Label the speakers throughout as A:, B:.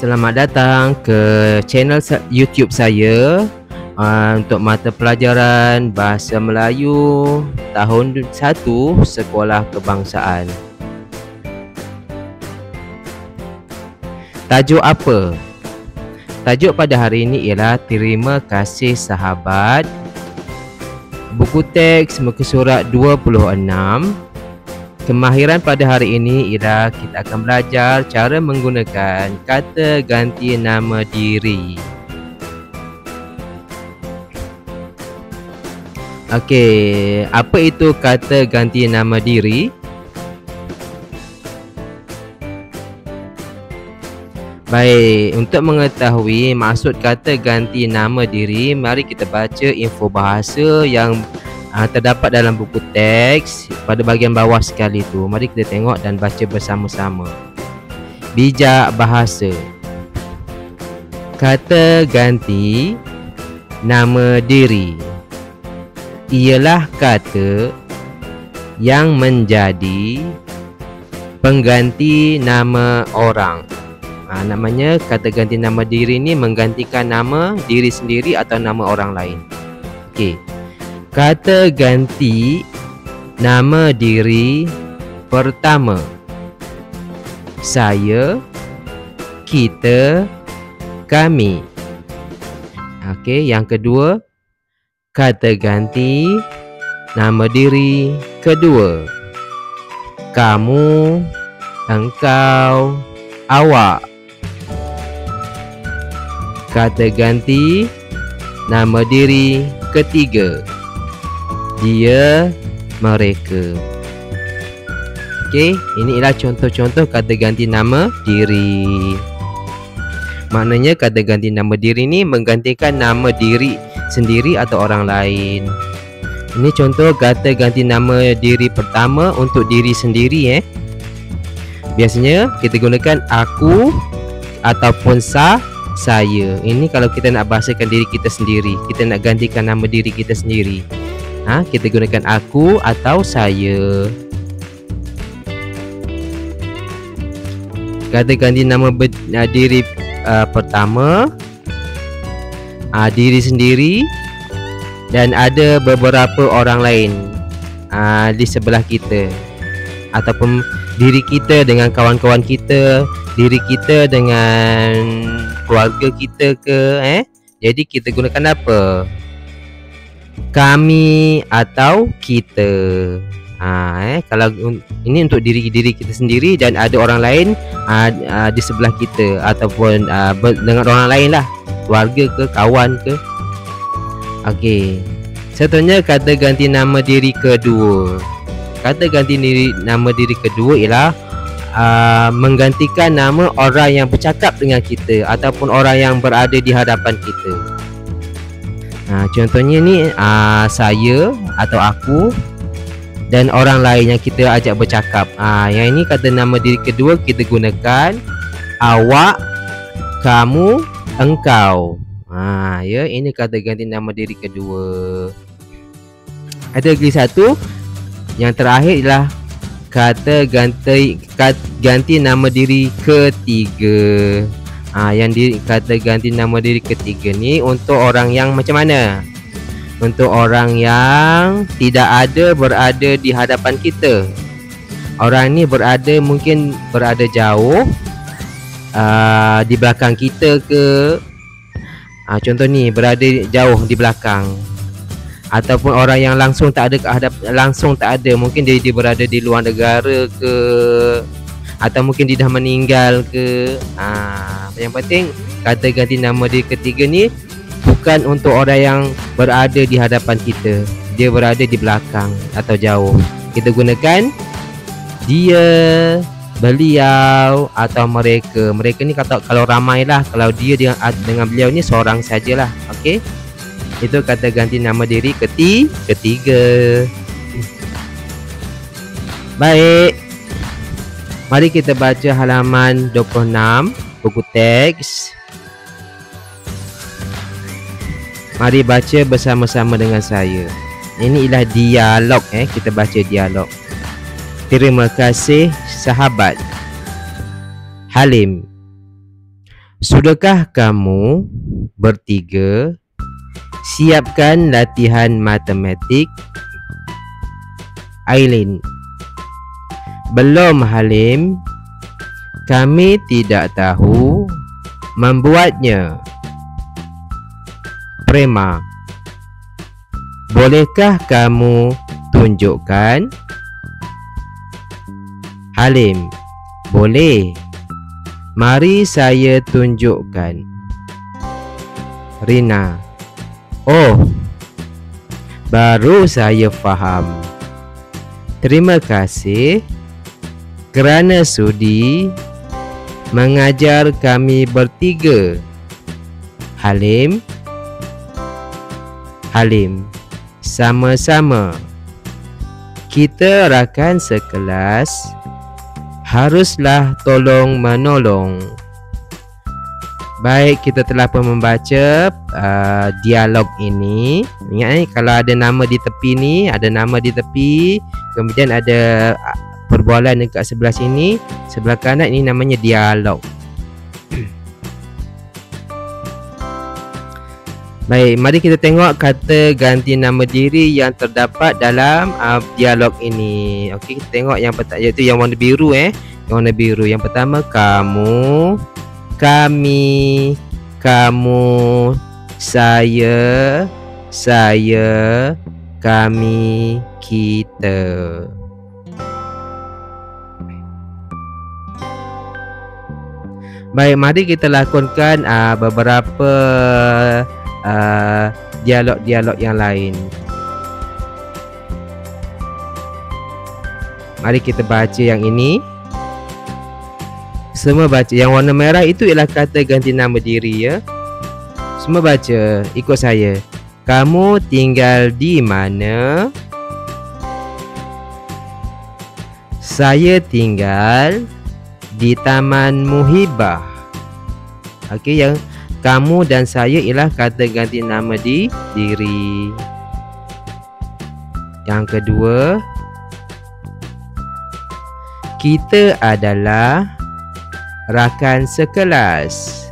A: Selamat datang ke channel YouTube saya untuk mata pelajaran Bahasa Melayu tahun 1 Sekolah Kebangsaan. Tajuk apa? Tajuk pada hari ini ialah Terima Kasih Sahabat. Buku teks muka surat 26. Kemahiran pada hari ini ialah kita akan belajar cara menggunakan kata ganti nama diri. Okey, apa itu kata ganti nama diri? Baik, untuk mengetahui maksud kata ganti nama diri, mari kita baca info bahasa yang terdapat dalam buku teks pada bahagian bawah sekali tu. Mari kita tengok dan baca bersama-sama. Bijak bahasa. Kata ganti nama diri ialah kata yang menjadi pengganti nama orang. Namanya kata ganti nama diri ni menggantikan nama diri sendiri atau nama orang lain. Okey. Kata ganti nama diri pertama: saya, kita, kami. Okey, yang kedua, kata ganti nama diri kedua: kamu, engkau, awak. Kata ganti nama diri ketiga: dia, mereka. Okey, ini ialah contoh-contoh kata ganti nama diri. Maknanya kata ganti nama diri ni menggantikan nama diri sendiri atau orang lain. Ini contoh kata ganti nama diri pertama untuk diri sendiri. Biasanya kita gunakan aku ataupun saya. Ini kalau kita nak bahasakan diri kita sendiri, kita nak gantikan nama diri kita sendiri. Kita gunakan aku atau saya. Kata ganti nama diri pertama, diri sendiri, dan ada beberapa orang lain di sebelah kita, ataupun diri kita dengan kawan-kawan kita, diri kita dengan keluarga kita ke. Jadi kita gunakan apa? Kami atau kita. Kalau ini untuk diri kita sendiri dan ada orang lain di sebelah kita ataupun dengan orang lain lah, keluarga ke, kawan ke. Okey. Seterusnya kata ganti nama diri kedua. Kata ganti nama diri kedua ialah menggantikan nama orang yang bercakap dengan kita ataupun orang yang berada di hadapan kita. Contohnya ni saya atau aku dan orang lain yang kita ajak bercakap. Yang ini kata nama diri kedua kita gunakan awak, kamu, engkau. Ini kata ganti nama diri kedua. Ada lagi satu, yang terakhir ialah kata ganti nama diri ketiga. Kata ganti nama diri ketiga ni untuk orang yang macam mana? Untuk orang yang tidak berada di hadapan kita. Orang ni mungkin berada jauh, di belakang kita ke. Contoh ni, berada jauh di belakang. Ataupun orang yang langsung tak ada, mungkin dia berada di luar negara ke, atau mungkin dia dah meninggal ke. Yang penting kata ganti nama diri ketiga ni bukan untuk orang yang berada di hadapan kita, dia berada di belakang atau jauh. Kita gunakan dia, beliau atau mereka. Mereka ni kalau ramai lah, kalau dia dengan beliau ni seorang sajalah. Okey, itu kata ganti nama diri ketiga. Baik, mari kita baca halaman 26 buku teks. Mari baca bersama-sama dengan saya. Ini ialah dialog. Kita baca dialog. Terima kasih sahabat. Halim. Sudahkah kamu bertiga siapkan latihan matematik? Aileen. Belum, Halim. Kami tidak tahu membuatnya. Prema. Bolehkah kamu tunjukkan? Halim. Boleh. Mari saya tunjukkan. Rina. Oh, baru saya faham. Terima kasih kerana sudi mengajar kami bertiga. Halim. Halim. Sama-sama. Kita rakan sekelas haruslah tolong menolong. Baik, kita telah pun membaca dialog ini. Ingat kalau ada nama di tepi ni, ada nama di tepi, kemudian ada perbualan dekat sebelah sini, sebelah kanan ini namanya dialog. Baik, mari kita tengok kata ganti nama diri yang terdapat dalam dialog ini. Okey, kita tengok yang pertama, iaitu yang warna biru Yang warna biru. Yang pertama, kamu, kami, kamu, saya, kami, kita. Baik, mari kita lakonkan beberapa dialog-dialog yang lain. Mari kita baca yang ini. Semua baca. Yang warna merah itu ialah kata ganti nama diri ya. Semua baca ikut saya. Kamu tinggal di mana? Saya tinggal di Taman Muhibah. Okey, yang kamu dan saya ialah kata ganti nama diri. Yang kedua, kita adalah rakan sekelas.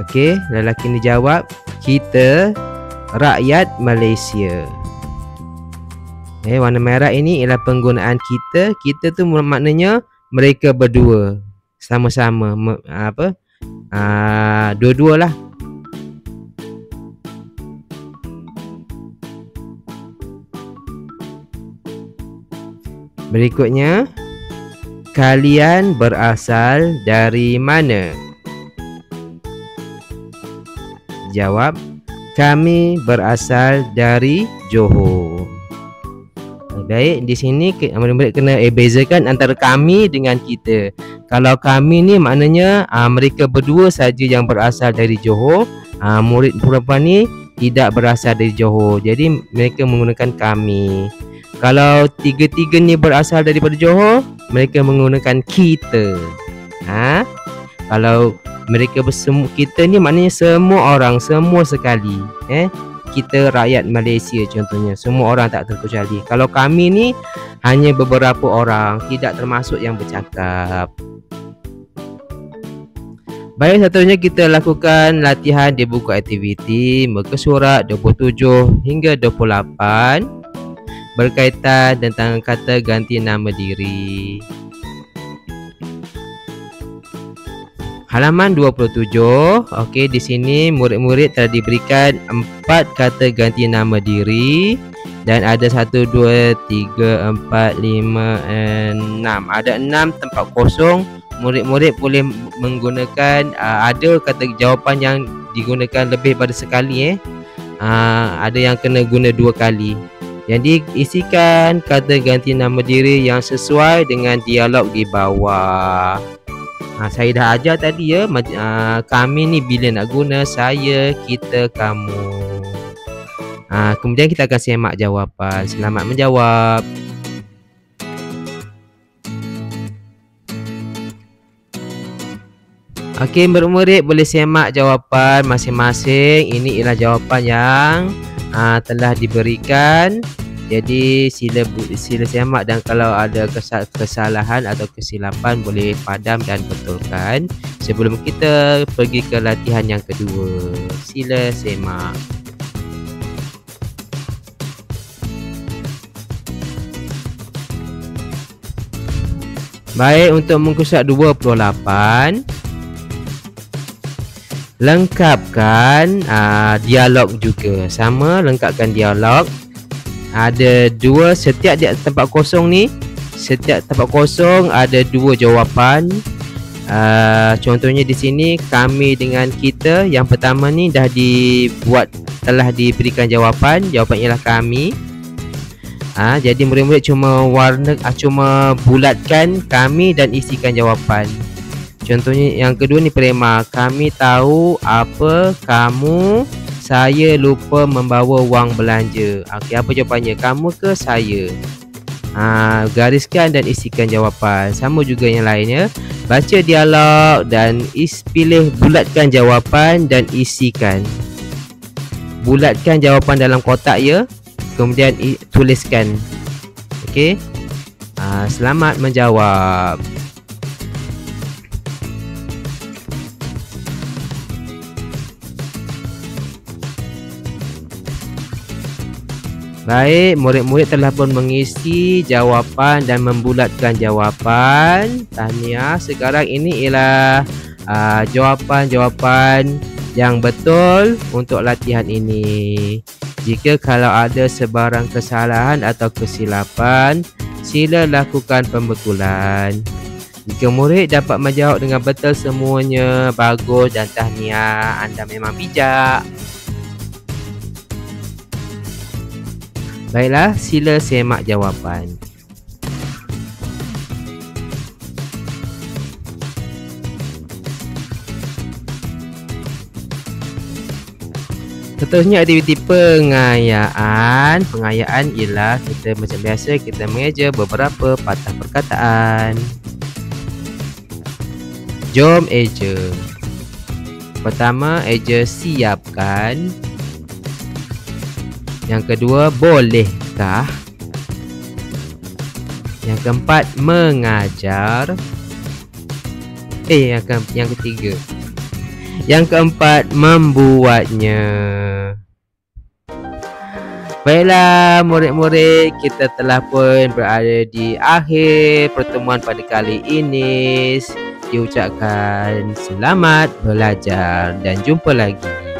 A: Okey, lelaki ni jawab, kita rakyat Malaysia. Warna merah ini ialah penggunaan kita. Kita tu maknanya mereka berdua. Sama-sama dua-dua lah. Berikutnya, kalian berasal dari mana? Jawab, kami berasal dari Johor. Baik, di sini murid-murid kena bezakan antara kami dengan kita. Kalau kami ni maknanya mereka berdua saja yang berasal dari Johor. Murid perempuan ni tidak berasal dari Johor, jadi mereka menggunakan kami. Kalau tiga-tiga ni berasal daripada Johor, mereka menggunakan kita. Kalau mereka kita ni maknanya semua orang, semua sekali. Kita rakyat Malaysia contohnya, semua orang tak terkecuali. Kalau kami ni hanya beberapa orang, tidak termasuk yang bercakap. Baik, seterusnya kita lakukan latihan di buku aktiviti muka surat 27 hingga 28 berkaitan tentang kata ganti nama diri. Halaman 27. Okey, di sini murid-murid telah diberikan 4 kata ganti nama diri dan ada 1 2 3 4 5 6. Ada 6 tempat kosong. Murid-murid boleh menggunakan ada kata jawapan yang digunakan lebih pada sekali ada yang kena guna 2 kali. Jadi isikan kata ganti nama diri yang sesuai dengan dialog di bawah. Saya dah ajar tadi ya, kami ni bila nak guna, saya, kita, kamu. Kemudian kita akan semak jawapan. Selamat menjawab. Okey, murid-murid boleh semak jawapan masing-masing. Ini ialah jawapan yang telah diberikan Jadi sila semak, dan kalau ada kesalahan atau kesilapan boleh padam dan betulkan sebelum kita pergi ke latihan yang kedua. Sila semak. Baik, untuk muka surat 28, lengkapkan dialog juga. Sama, lengkapkan dialog. Ada dua, setiap tempat kosong ni, setiap tempat kosong ada dua jawapan. Contohnya di sini, kami dengan kita. Yang pertama ni telah diberikan jawapan. Jawapan ialah kami. Jadi murid-murid cuma bulatkan kami dan isikan jawapan. Contohnya yang kedua ni, Prema. Kami tahu apa kamu. Saya lupa membawa wang belanja. Okey, apa jawapannya? Kamu ke saya? Gariskan dan isikan jawapan. Sama juga yang lainnya. Baca dialog dan bulatkan jawapan dan isikan. Bulatkan jawapan dalam kotak ya. Kemudian tuliskan. Okey. Selamat menjawab. Baik, murid-murid telah pun mengisi jawapan dan membulatkan jawapan. Tahniah. Sekarang ini ialah jawapan-jawapan yang betul untuk latihan ini. Jika kalau ada sebarang kesalahan atau kesilapan, sila lakukan pembetulan. Jika murid dapat menjawab dengan betul semuanya, bagus dan tahniah, anda memang bijak. Baiklah, sila semak jawapan. Seterusnya aktiviti pengayaan. Pengayaan ialah kita macam biasa, kita mengeja beberapa patah perkataan. Jom eja. Pertama, eja siapkan. Yang kedua, bolehkah. Yang keempat, mengajar. Yang ketiga. Yang keempat, membuatnya. Baiklah murid-murid, kita telah pun berada di akhir pertemuan pada kali ini. Diucapkan selamat belajar dan jumpa lagi.